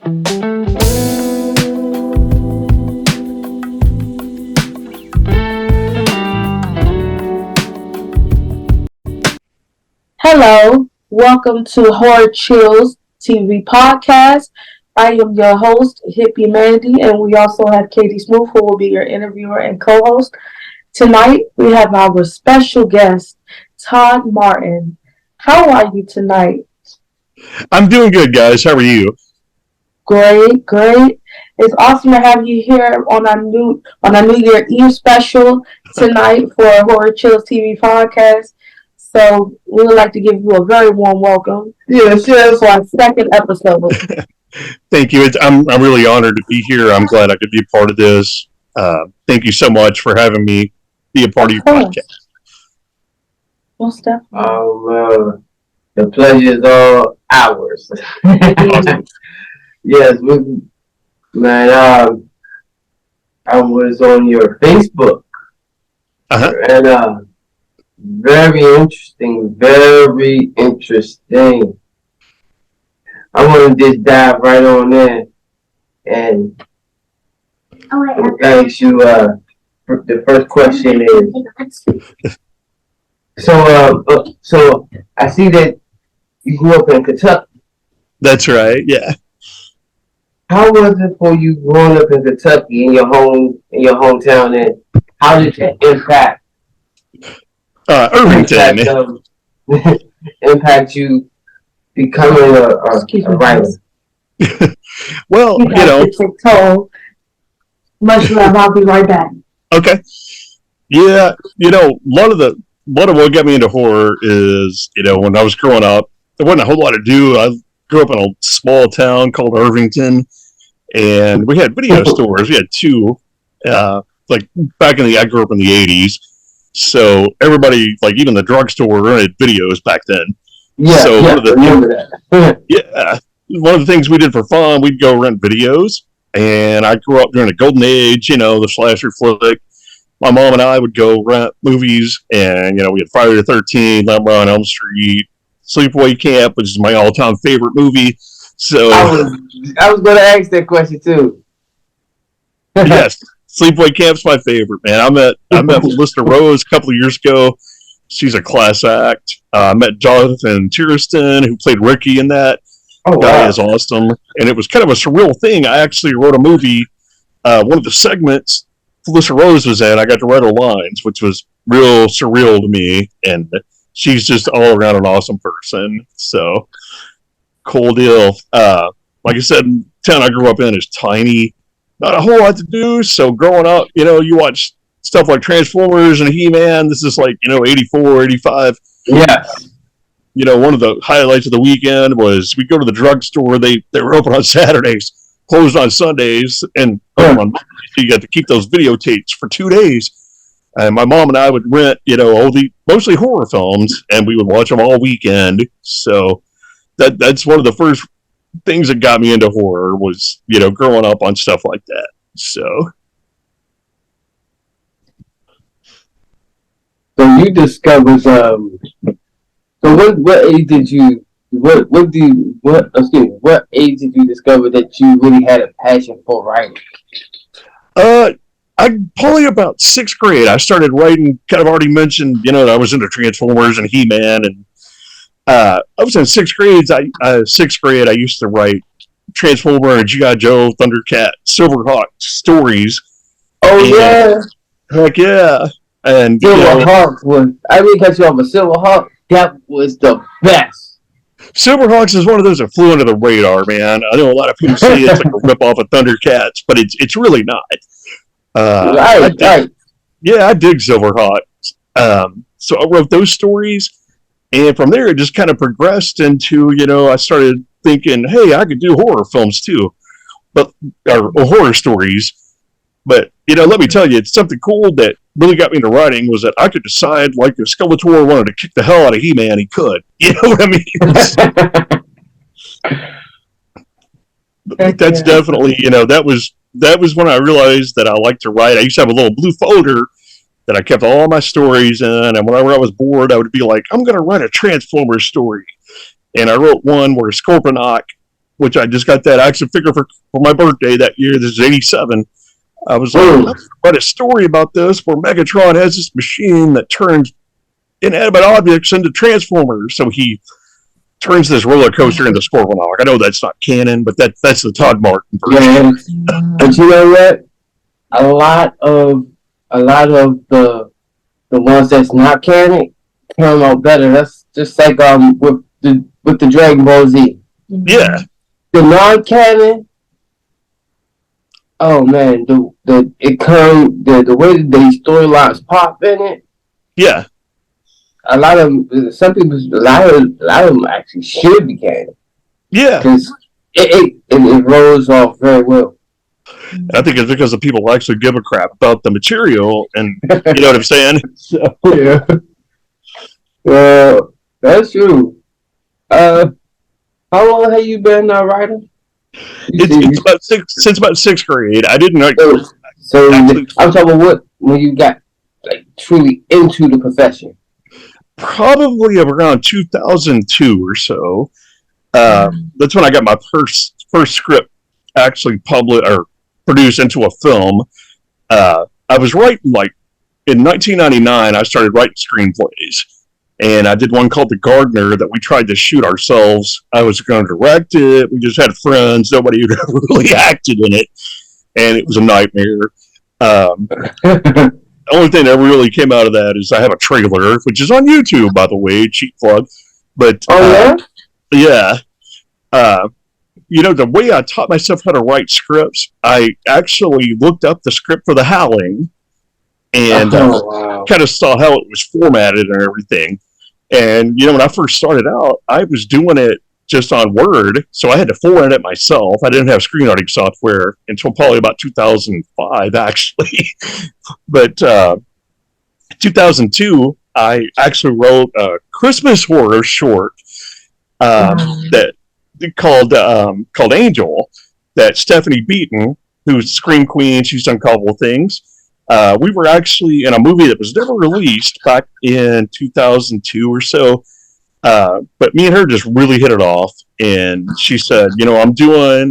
Hello, welcome to Chillz TV podcast. I am your host, Hippie Mandy, and we also have Katie Smooth, who will be your interviewer and co-host. Tonight, we have our special guest, Todd Martin. How are you tonight? I'm doing good, guys. How are you? Great. It's awesome to have you here on our New Year Eve special tonight for Chillz TV podcast. So we would like to give you a very warm welcome. For our second episode. Thank you. I'm really honored to be here. I'm glad I could be a part of this. Thank you so much for having me be a part of your podcast. Most definitely. The pleasure is all ours. Awesome. Yes, man. I was on your Facebook, and very interesting. I want to just dive right on in and ask you. The first question is: so I see that you grew up in Kentucky. That's right. Yeah. How was it for you growing up in Kentucky in your hometown, and how did that impact Irvington? Impact you becoming a writer? Well, Much love. I'll be right back. Okay. Yeah, a lot of what got me into horror is, when I was growing up, there wasn't a whole lot to do. I grew up in a small town called Irvington, and we had video stores. We had two, like back I grew up in the 80s. So everybody, like even the drugstore, had videos back then. Yeah, so I remember that. Yeah, one of the things we did for fun, we'd go rent videos. And I grew up during the golden age, the slasher flick. My mom and I would go rent movies, and we had Friday the 13th, Nightmare on Elm Street, Sleepaway Camp, which is my all-time favorite movie. So I was going to ask that question too. Yes, Sleepaway Camp's my favorite, man. I met Melissa Rose a couple of years ago. She's a class act. I met Jonathan Tiersten, who played Ricky in that. Oh, guy is awesome, and it was kind of a surreal thing. I actually wrote a movie. One of the segments Melissa Rose was in, I got to write her lines, which was real surreal to me. And she's just all around an awesome person. So cool deal. Like I said, the town I grew up in is tiny, not a whole lot to do. So growing up, you watch stuff like Transformers and He-Man. This is like 84, 85. Yes. One of the highlights of the weekend was we go to the drugstore. They were open on Saturdays, closed on Sundays, and open on Mondays. So you got to keep those videotapes for 2 days. And my mom and I would rent, mostly horror films, and we would watch them all weekend. So that's one of the first things that got me into horror was, growing up on stuff like that. So you discovered So what age did you discover that you really had a passion for writing? I probably about 6th grade. I started writing. Kind of already mentioned, I was into Transformers and He-Man, and I was in 6th grade. Sixth grade, I used to write Transformer and G.I. Joe, Thundercat, Silverhawk stories. Oh yeah, heck yeah! And Silverhawk was. I didn't cut you off, but Silverhawk. That was the best. Silverhawks is one of those that flew under the radar, man. I know a lot of people say it's like a rip-off of Thundercats, but it's really not. Right. Yeah, I dig Silverhawks. So I wrote those stories, and from there it just kind of progressed into, I started thinking, hey, I could do horror films too, or horror stories. But, let me tell you, it's something cool that really got me into writing was that I could decide, like, if Skeletor wanted to kick the hell out of He-Man, he could. You know what I mean? That's definitely, that was when I realized that I liked to write. I used to have a little blue folder that I kept all my stories in, and whenever I was bored, I would be like, I'm going to write a Transformers story. And I wrote one where Scorponok which I just got that action figure for my birthday that year. This is 87. I was like, let's write a story about this where Megatron has this machine that turns inanimate objects into Transformers. So he turns this roller coaster into Scorponok. I know that's not canon, but that's the Todd Martin version. Yeah, but you know what? A lot of the ones that's not canon turn out better. That's just like with the Dragon Ball Z. Yeah. The non-canon. Oh man, the way that these storylines pop in it. Yeah. A lot of them actually should be canon. Yeah. Because it rolls off very well. And I think it's because the people actually give a crap about the material, and you know what I'm saying? So, yeah. That's true. How long have you been a writer? It's about since about sixth grade. I didn't know. So I'm talking about when you got like truly into the profession. Probably around 2002 or so. That's when I got my first script actually published or produced into a film. I was writing like in 1999. I started writing screenplays. And I did one called The Gardener that we tried to shoot ourselves. I was going to direct it. We just had friends. Nobody had ever really acted in it. And it was a nightmare. The only thing that really came out of that is I have a trailer, which is on YouTube, by the way, cheap plug. But, yeah. You know, the way I taught myself how to write scripts, I actually looked up the script for The Howling and kind of saw how it was formatted and everything. And, you know, when I first started out, I was doing it just on Word, so I had to format it myself. I didn't have screenwriting software until probably about 2005, actually. But 2002, I actually wrote a Christmas horror short that called Angel, that Stephanie Beaton, who's Scream Queen, she's done a couple of things. We were actually in a movie that was never released back in 2002 or so. But me and her just really hit it off. And she said, you know, I'm doing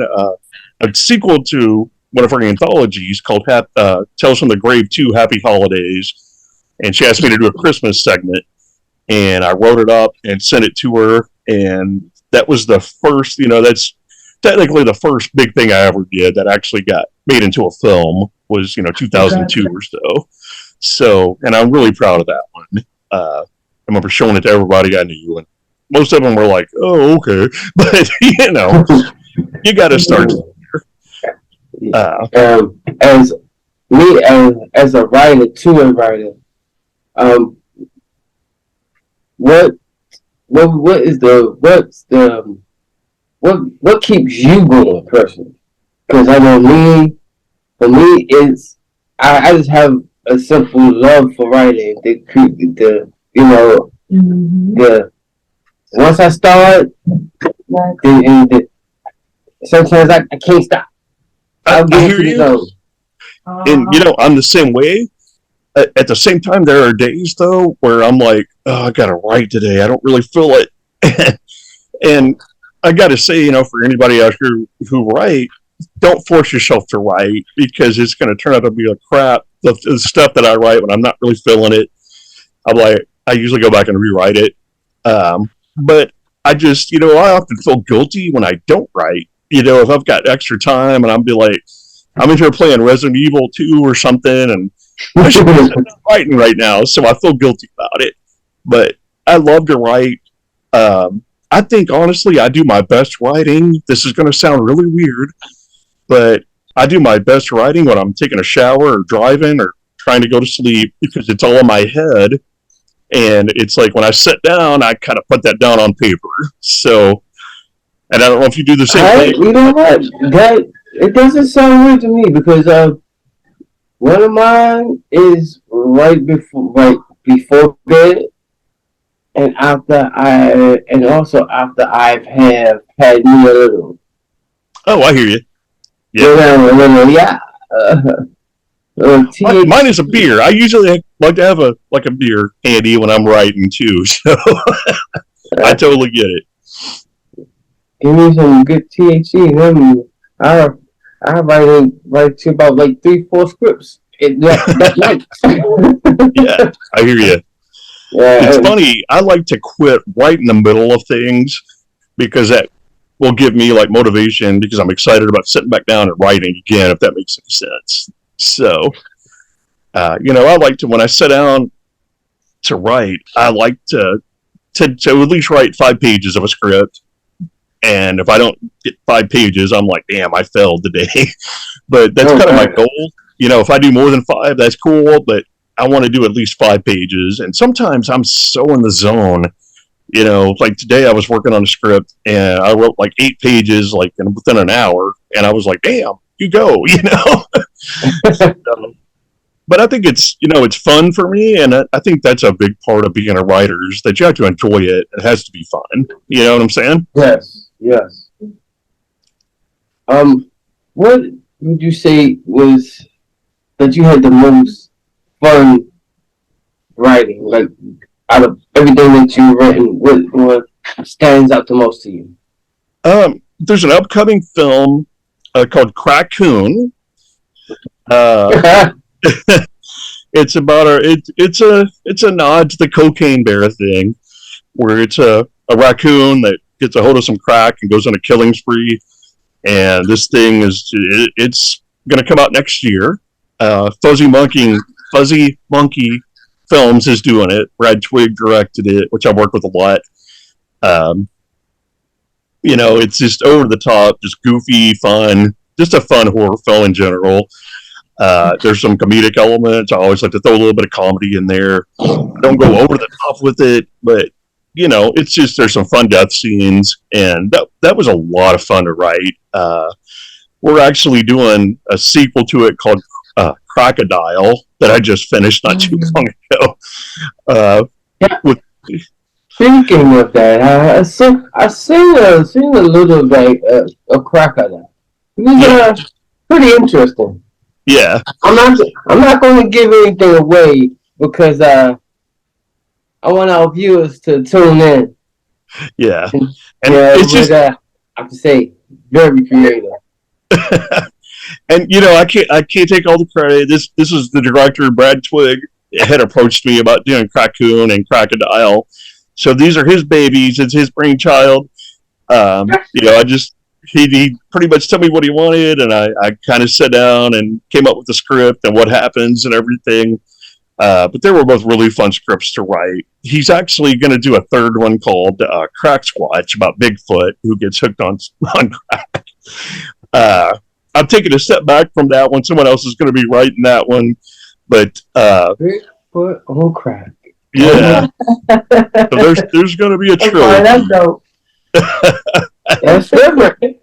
a sequel to one of her anthologies called Tales from the Grave 2, Happy Holidays. And she asked me to do a Christmas segment. And I wrote it up and sent it to her. And that was the first, you know, that's technically the first big thing I ever did that actually got made into a film. Was 2002 or so. So, and I'm really proud of that one. I remember showing it to everybody I knew, and most of them were like, "Oh, okay," but you know, you got to start somewhere. As me, as a writer, what keeps you going personally? Because I know me. For me, I just have a simple love for writing. Once I start, sometimes I can't stop. I'll hear you. And you know, I'm the same way. At the same time, there are days though where I'm like, oh, I gotta write today. I don't really feel it. And I gotta say, you know, for anybody out here who write, don't force yourself to write, because it's going to turn out to be a crap. The stuff that I write when I'm not really feeling it, I usually go back and rewrite it. But I just, you know, I often feel guilty when I don't write. You know, if I've got extra time and I'm in here playing Resident Evil 2 or something, and I should be writing right now, so I feel guilty about it. But I love to write. I think, honestly, I do my best writing. This is going to sound really weird, but I do my best writing when I'm taking a shower or driving or trying to go to sleep, because it's all in my head. And it's like when I sit down, I kind of put that down on paper. So, and I don't know if you do the same thing. You know what? It doesn't sound weird to me, because one of mine is right before bed, and also after I've had me a little. Oh, I hear you. Yeah. Mine is a beer. I usually like to have a beer handy when I'm writing too. So I totally get it. give me some good THC, and then I write to about like 3-4 scripts that night. Yeah, I hear you. Yeah, It's funny. I like to quit right in the middle of things because that will give me like motivation because I'm excited about sitting back down and writing again, if that makes any sense. So, I like to, when I sit down to write, I like to at least write 5 pages of a script. And if I don't get 5 pages, I'm like, damn, I failed today. But that's kind of my goal. If I do more than 5, that's cool. But I want to do at least 5 pages. And sometimes I'm so in the zone. Like today I was working on a script and I wrote like 8 pages like within an hour. And I was like, damn, you go. But I think it's fun for me. And I think that's a big part of being a writer is that you have to enjoy it. It has to be fun. You know what I'm saying? Yes. What would you say was that you had the most fun writing? Like out of everything that you've written, what stands out the most to you? There's an upcoming film called Crackoon. Uh, it's about it's a nod to the cocaine bear thing, where it's a raccoon that gets a hold of some crack and goes on a killing spree. And this thing it's going to come out next year. Fuzzy Monkey Films is doing it. Brad Twigg directed it, which I work with a lot. It's just over the top, just goofy, fun, just a fun horror film in general. There's some comedic elements. I always like to throw a little bit of comedy in there. I don't go over the top with it, but it's just there's some fun death scenes, and that was a lot of fun to write. We're actually doing a sequel to it called Crocodile that I just finished not too long ago. With Speaking of that, I seen a little bit of Crocodile. It was pretty interesting. Yeah, I'm not going to give anything away because I want our viewers to tune in. Yeah, and it's just I have to say, very creative. And I can't take all the credit. This was the director Brad Twigg had approached me about doing Crackoon and Crocodile. So these are his babies. It's his brainchild. He pretty much told me what he wanted, and I kind of sat down and came up with the script and what happens and everything. But they were both really fun scripts to write. He's actually going to do a third one called Crack Squatch about Bigfoot who gets hooked on crack. I'm taking a step back from that one. Someone else is going to be writing that one. But Bigfoot on crack. Yeah. So there's going to be a trilogy. That's dope. That's different.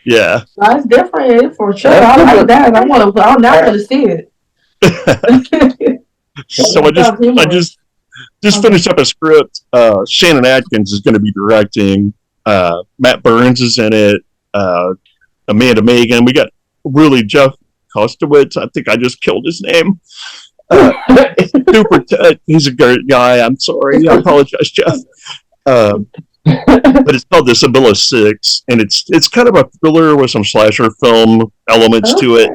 Yeah. That's different for sure. I like that. I'm now going to see it. So I just finished up a script. Shannon Atkins is going to be directing. Matt Burns is in it. Amanda Megan. We got Jeff Kostowitz. I think I just killed his name. Super Ted. He's a great guy. I'm sorry. I apologize, Jeff. But it's called The Sibylla 6, and it's kind of a thriller with some slasher film elements to it.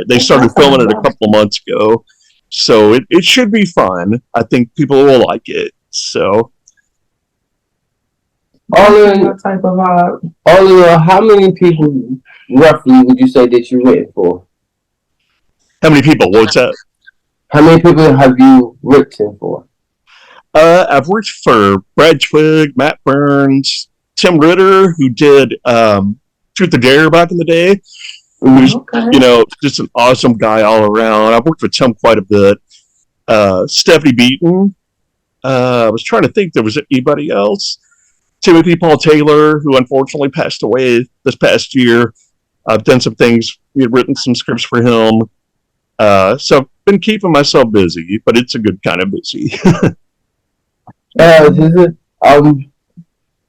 They started filming it a couple of months ago, so it should be fun. I think people will like it. So, all in all, how many people roughly would you say that you written for? How many people? What's that? How many people have you written for? I've worked for Brad Twigg, Matt Burns, Tim Ritter, who did Truth or Dare back in the day. Who's just an awesome guy all around. I've worked with Tim quite a bit. Stephanie Beaton. I was trying to think there was anybody else. Timothy Paul Taylor, who unfortunately passed away this past year. I've done some things. We had written some scripts for him. So I've been keeping myself busy, but it's a good kind of busy.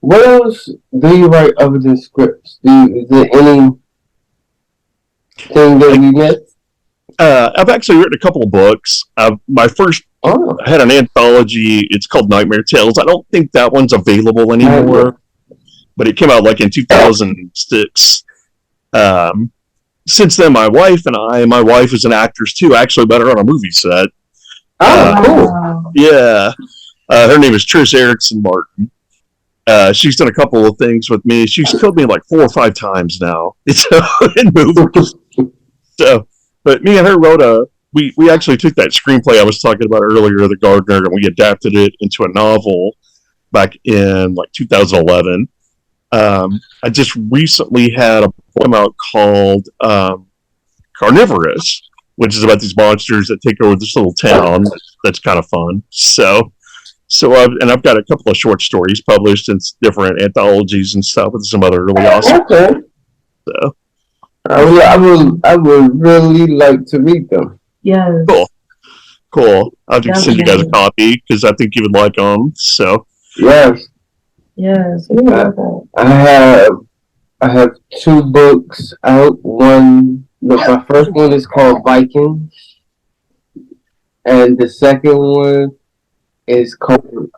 What else do you write other than scripts? Is there anything that you missed? I've actually written a couple of books. My first I had an anthology. It's called Nightmare Tales. I don't think that one's available anymore. but it came out like in 2006. Since then, my wife is an actress too. I actually met her on a movie set. Cool. Yeah. Her name is Trish Erickson Martin. She's done a couple of things with me. She's killed me like 4 or 5 times now. In movies. So, but me and her wrote we actually took that screenplay I was talking about earlier, The Gardener, and we adapted it into a novel back in like 2011. I just recently had a poem out called Carnivorous, which is about these monsters that take over this little town. That's kind of fun. So I've got a couple of short stories published in different anthologies and stuff with some other really awesome. Okay. So I would really like to read them. Yes. Cool. I'll just send you guys a copy because I think you would like them. So yes. Yes. I have 2 books out. My first one is called Vikings, and the second one is called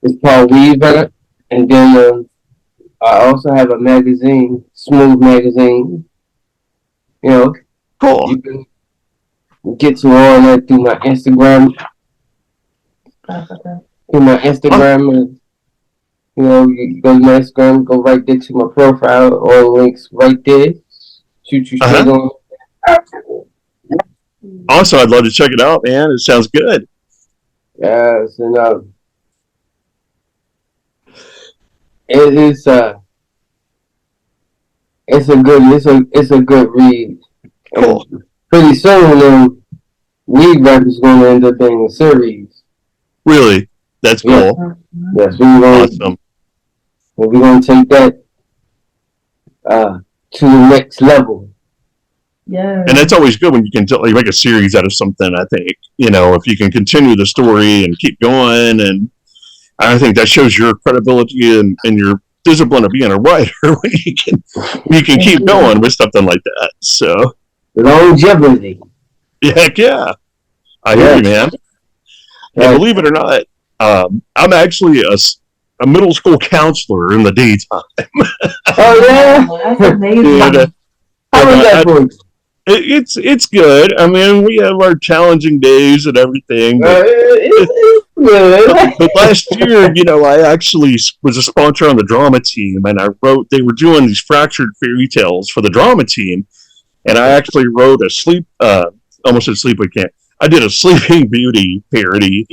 Weaver. And then I also have a magazine, Smooth Magazine. You know, cool. You can get to all that through my Instagram. And you go to my Instagram, go right there to my profile, all the links right there. Shoot you straight on. Awesome, I'd love to check it out, man. It sounds good. Yes, and it's a good read. Cool. And pretty soon, Weed Rap is going to end up being a series. Really? That's cool. Yes, awesome. We're going to take that to the next level. Yeah. And it's always good when you can make a series out of something, I think. If you can continue the story and keep going, and I think that shows your credibility and your discipline of being a writer when you can keep going with something like that. So longevity. Heck yeah. I hear you, man. And believe it or not, I'm actually a middle school counselor in the daytime. Oh yeah, that's amazing. How was that for you? It's good. I mean, we have our challenging days and everything. But last year, I actually was a sponsor on the drama team, and they were doing these fractured fairy tales for the drama team, and I actually wrote almost a sleeping camp. I did a Sleeping Beauty parody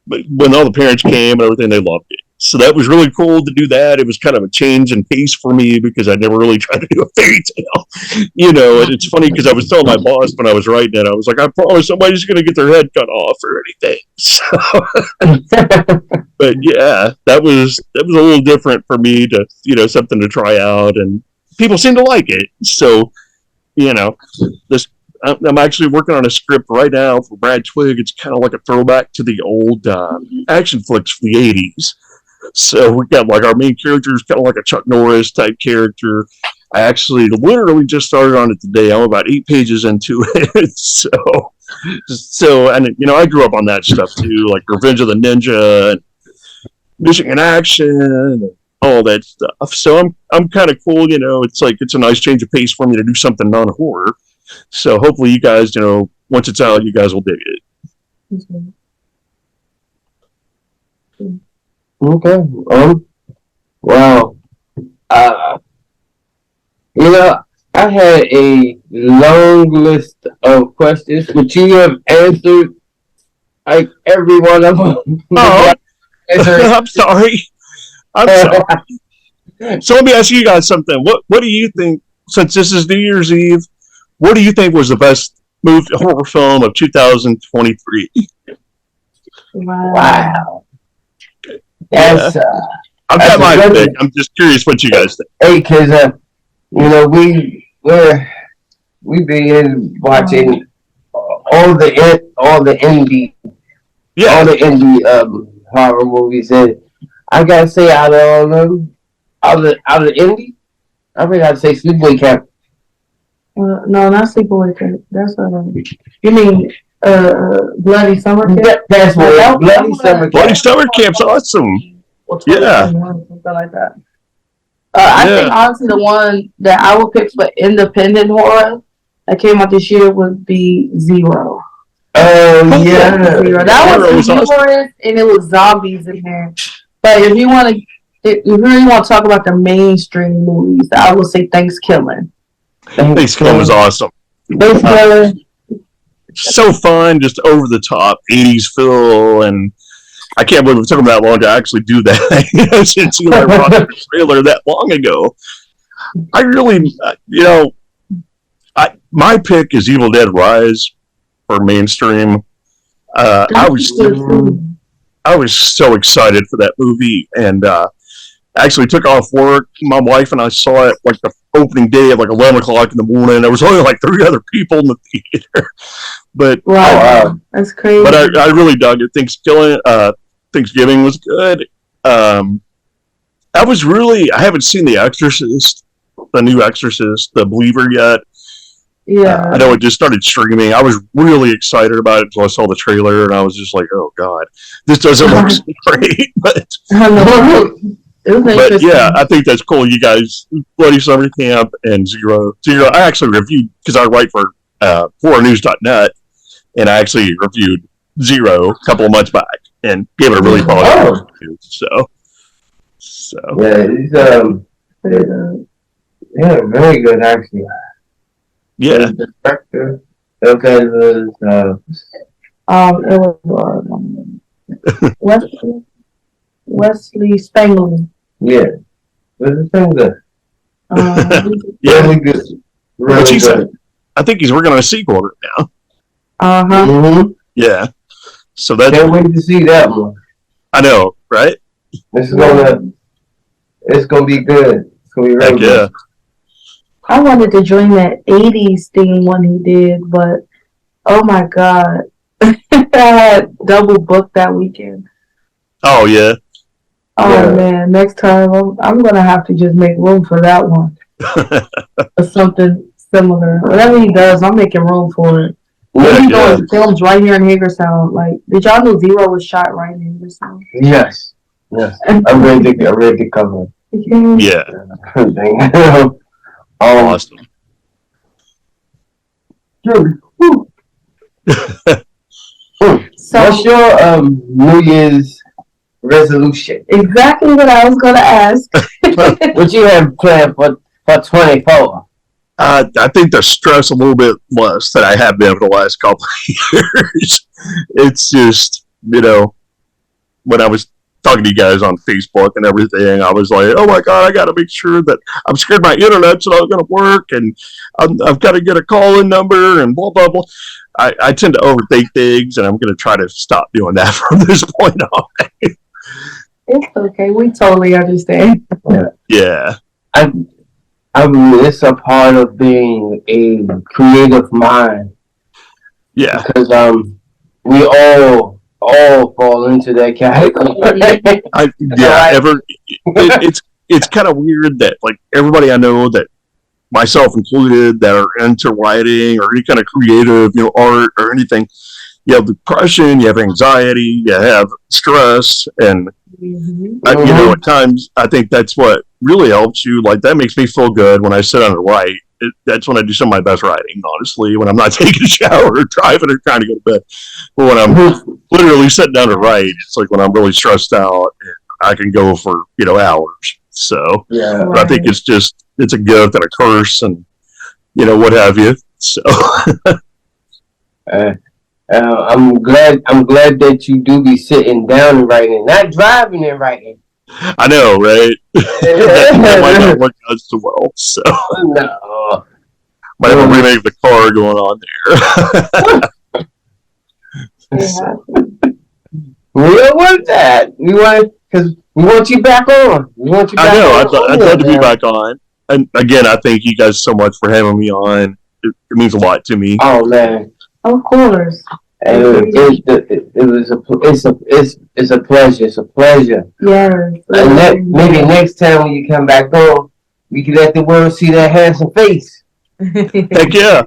when all the parents came and everything, they loved it. So that was really cool to do that. It was kind of a change in pace for me because I never really tried to do a fairy tale, and it's funny because I was telling my boss when I was writing it, I was like, I promise somebody's going to get their head cut off or anything. So, but yeah, that was a little different for me to, something to try out, and people seem to like it. So, I'm actually working on a script right now for Brad Twigg. It's kind of like a throwback to the old action flicks from the 80s. So we got our main character is kind of like a Chuck Norris type character. I actually literally just started on it today. I'm about 8 pages into it. So and I grew up on that stuff too, like Revenge of the Ninja and Missing in Action and all that stuff. So I'm kind of cool. It's a nice change of pace for me to do something non-horror. So hopefully you guys, once it's out, you guys will dig it. Okay. Wow. I had a long list of questions, but you have answered like every one of them. Oh, I'm sorry. So let me ask you guys something. What do you think, since this is New Year's Eve, what do you think was the best horror film of 2023? Wow. That's I've got my pick. I'm just curious what you guys think. Hey, because we've been watching all the indie horror movies, and I gotta say out of all them, out of indie, I think I'd say Sleepaway Camp. No, not Sleepaway Camp. That's you mean Bloody Summer Camp? That's what Bloody Summer Camp. Bloody Summer Camp's awesome. or Yeah. 2021, something like that. I think honestly the one that I would pick for independent horror that came out this year would be Zero. Oh yeah. Zero. That was Zero was humorous and it was zombies in there. But if you want to, if you really want to talk about the mainstream movies, I would say Thanksgiving. Thanksgiving was awesome. Thanksgiving. So fun, just over the top 80s feel, and I can't believe it took them that long to actually do that. Since Eli Roth the trailer that long ago. I really, my pick is Evil Dead Rise for mainstream. I was so excited for that movie, and actually took off work. My wife and I saw it like the opening day at like 11 o'clock in the morning. There was only like 3 other people in the theater, but wow, that's crazy. But I really dug it. Thanksgiving was good. I haven't seen The Exorcist, the new Exorcist, The Believer yet. Yeah. I know it just started streaming. I was really excited about it until I saw the trailer, and I was just like, oh god, this doesn't look so great. But yeah, I think that's cool. You guys, Bloody Summer Camp and Zero. I actually reviewed, because I write for horrornews.net, and I actually reviewed Zero a couple of months back and gave it a really positive review. So yeah, very good actually. Yeah. The director, okay, it was Wesley Spangler. Yeah, Wesley Spangler. Yeah, really good. Really good. I think he's working on a sequel right now. Mm-hmm. Yeah. So that's. Can't wait to see that one. I know, right? It's gonna be good. It's gonna be really good. I wanted to join that 80s theme one he did, but oh my god. I had double booked that weekend. Oh yeah. Oh man, next time I'm gonna have to just make room for that one. Or something similar. Whatever he does, I'm making room for it. He's doing films right here in Hagerstown. Like, did y'all know Zero was shot right in Hagerstown? Yes. I read the cover. Yeah. Awesome. So, what's your New Year's resolution? Exactly what I was going to ask. What you have planned for 24? I think the stress a little bit less than I have been for the last couple of years. It's just, when I was talking to you guys on Facebook and everything, I was like, oh my god, I got to make sure that I'm scared my internet's not going to work, and I've got to get a call-in number and blah blah blah. I tend to overthink things, and I'm going to try to stop doing that from this point on. It's okay, we totally understand. Yeah. I mean, it's a part of being a creative mind. Yeah. Because we all fall into that category. It's kind of weird that like everybody I know, that myself included, that are into writing or any kind of creative, art or anything, you have depression, you have anxiety, you have stress, and at times I think that's what really helps you. Like, that makes me feel good when I sit down and write. That's when I do some of my best writing, honestly, when I'm not taking a shower or driving or trying to go to bed. But when I'm literally sitting down to write, it's like when I'm really stressed out, and I can go for, hours. So but I think it's a gift and a curse, and, what have you. So I'm glad that you do be sitting down and writing, not driving and writing. I know, right? That might not work out so well. So no, might have a remake of the car going on there. We don't want that. We want you back on. I know. I'd love to be back on. And again, I thank you guys so much for having me on. It means a lot to me. Oh man, of course. It's a pleasure. It's a pleasure. Yes. And maybe next time when you come back on, we can let the world see that handsome face. Heck yeah.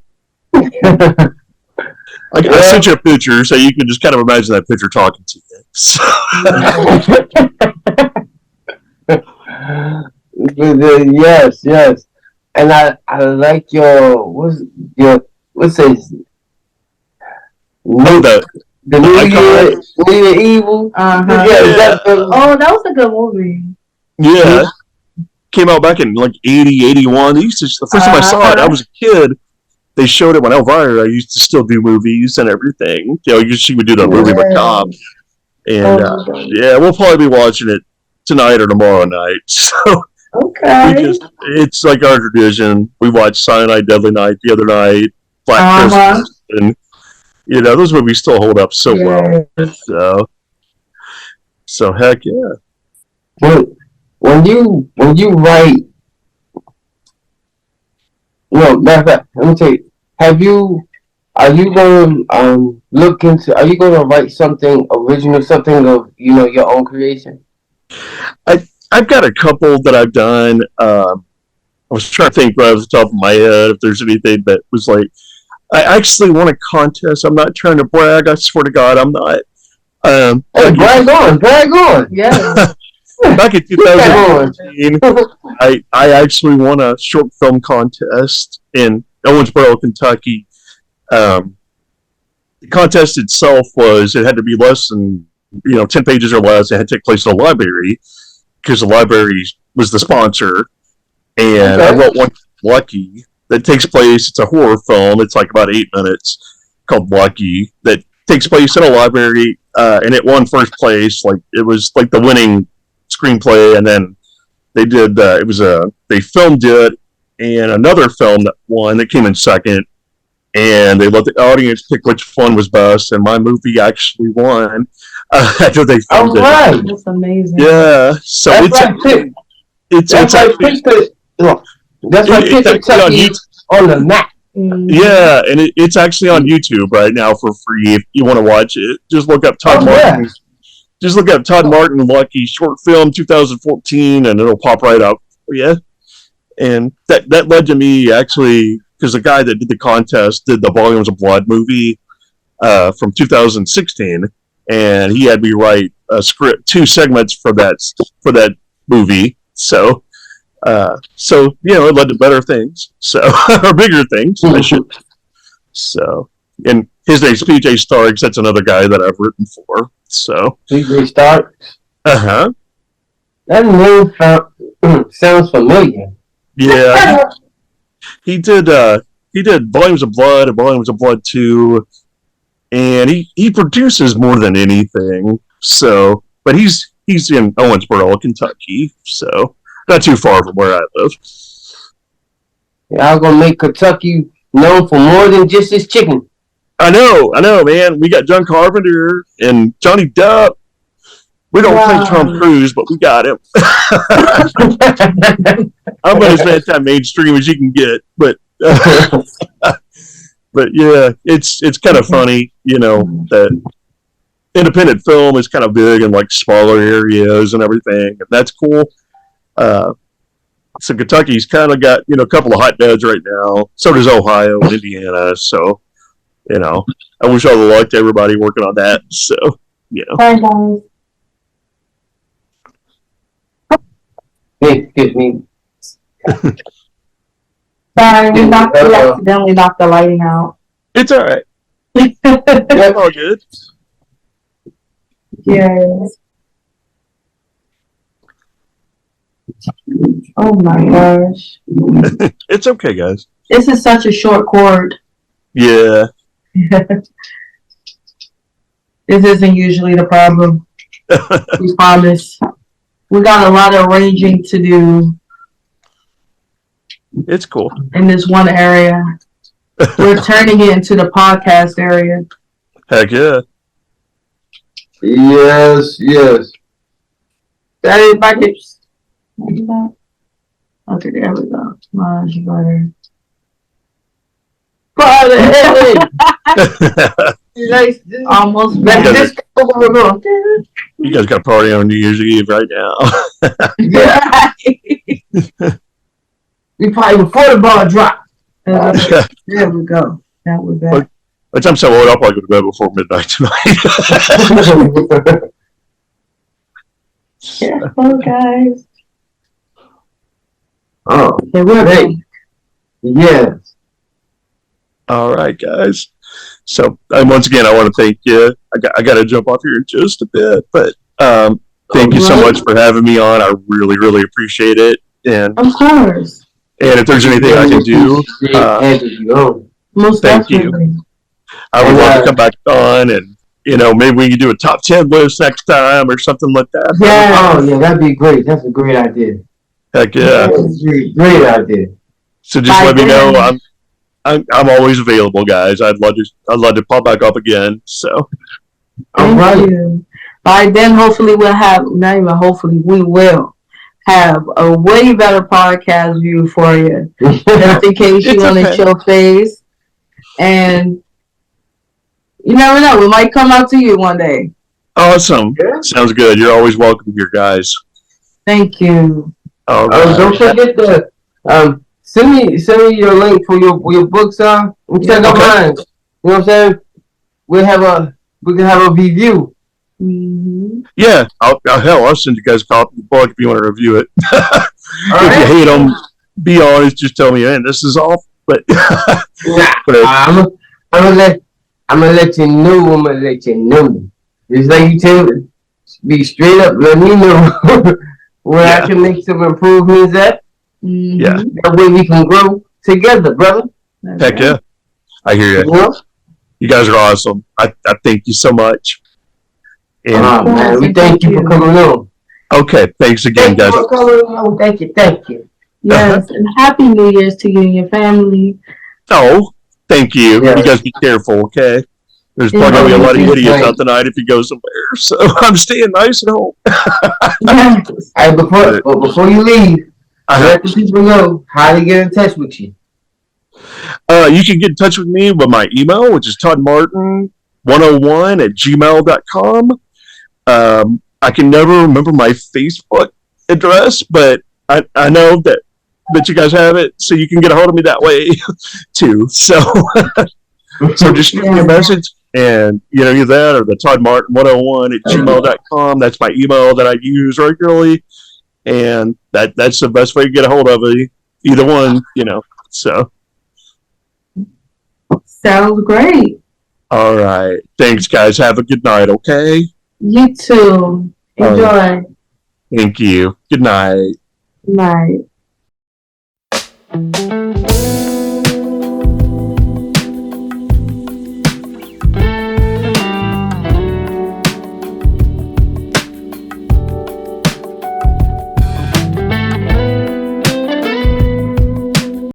I sent you a picture so you can just kind of imagine that picture talking to you. So. Yes, yes. And I like what's his Oh, new the the icon. New Year Evil. Uh-huh. Yeah, Yeah, Oh, that was a good movie. yeah. Came out back in like 80, 81. The first time I saw it, I was a kid. They showed it when Elvira. I used to still do movies and everything. She would do the movie macabre, and yeah, we'll probably be watching it tonight or tomorrow night. So Okay. it's like our tradition. We watched Cyanide Deadly Night the other night, Black Christmas, and those movies still hold up so well. So heck yeah. When you write, matter of fact, let me tell you, are you going to are you going to write something original, something of your own creation? I've got a couple that I've done. I was trying to think right off the top of my head if there's anything that was like, I actually won a contest. I'm not trying to brag. I swear to God, I'm not. Hey, brag on. Yeah. Back in 2014, I actually won a short film contest in Owensboro, Kentucky. The contest itself it had to be less than 10 pages or less. It had to take place in a library because the library was the sponsor. And I wrote one, Lucky, that takes place. It's a horror film. It's like about 8 minutes, called Lucky, that takes place in a library, and it won first place. Like it was like the winning screenplay, and then they did. They filmed it, and another film that won that came in second, and they let the audience pick which one was best, and my movie actually won after they filmed it. That's amazing. Yeah, so that's Kentucky on the map. Yeah, and it's actually on YouTube right now for free if you want to watch it. Just look up Todd Martin. Yeah. Just look up Todd Martin Lucky short film 2014, and it'll pop right up for you. And that led to me actually, because the guy that did the contest did the Volumes of Blood movie from 2016, and he had me write a script, 2 segments for that movie. So it led to better things, or bigger things, I should. So, and his name's PJ Starks. That's another guy that I've written for. So PJ Starks. That name sounds familiar. Yeah, he did Volumes of Blood and Volumes of Blood 2, and he produces more than anything. So, but he's in Owensboro, Kentucky. So. Not too far from where I live. Yeah, I'm gonna make Kentucky known for more than just his chicken. I know, man. We got John Carpenter and Johnny Depp. We don't play Tom Cruise, but we got him. I'm about as mainstream as you can get, but but yeah, it's kind of funny, that independent film is kind of big in like smaller areas and everything, and that's cool. So Kentucky's kind of got a couple of hotbeds right now. So does Ohio and Indiana. So I wish all the luck to everybody working on that. So Bye guys. Excuse me. Sorry, we accidentally knocked the lighting out. It's all right. It's all good. Yes. Oh my gosh. It's okay, guys. This is such a short cord. Yeah. This isn't usually the problem. We promise. We got a lot of arranging to do. It's cool. In this one area. We're turning it into the podcast area. Heck yeah. Yes. That is my hips. Okay, there we go. Much better. Almost better. You guys got a party on New Year's Eve right now. Yeah. We probably before the ball drop. There we go. That was that. Which I'm so old, I'll probably go to bed before midnight tonight. Careful, guys. Oh, Okay, we're great. back. Yes. All right, guys. So, and once again, I want to thank you. I got to jump off here in just a bit, but thank you so much for having me on. I really, really appreciate it. And Of course. if there's anything I can do, Most thank definitely. you. I would love to come back on, and maybe we can do a top 10 list next time or something like that. Yeah. Oh yeah, that'd be great. That's a great idea. Heck yeah! Great idea. So just let me know. I'm always available, guys. I'd love to pop back up again. So. Thank you. By then, hopefully we'll have, not even hopefully, we will have a way better podcast view for you. Just in case you want to chill phase. And you never know, we might come out to you one day. Awesome. Yeah. Sounds good. You're always welcome here, guys. Thank you. All right. Don't forget to send me your link for your books. Check out mine. You know what I'm saying? We can have a review. Mm-hmm. Yeah, I'll send you guys a copy of the book if you want to review it. If you hate them, be honest. Just tell me, man, this is awful. But I'm gonna let you know. I'm gonna let you know. It's like you tell me, be straight up. Let me know where I can make some improvements at. Mm-hmm. Yeah, that way we can grow together, brother. Heck yeah, I hear you. Yeah. You guys are awesome. I thank you so much. And man, we thank you for coming on. Okay, thanks again, guys. Thank you. Yes, and Happy New Year's to you and your family. Oh, thank you. Yeah. You guys be careful, okay? There's probably going to be a lot of idiots out tonight if you go somewhere. So I'm staying nice at home. Hey, before you leave, let the people know how to get in touch with you. You can get in touch with me with my email, which is toddmartin101@gmail.com. I can never remember my Facebook address, but I know that you guys have it, so you can get a hold of me that way too. So just shoot me a message, and either that or the toddmartin101@gmail.com. That's my email that I use regularly, and that's the best way to get a hold of me. Either one, So sounds great. All right, thanks, guys. Have a good night. Okay. You too. Enjoy. Thank you. Good night. Good night.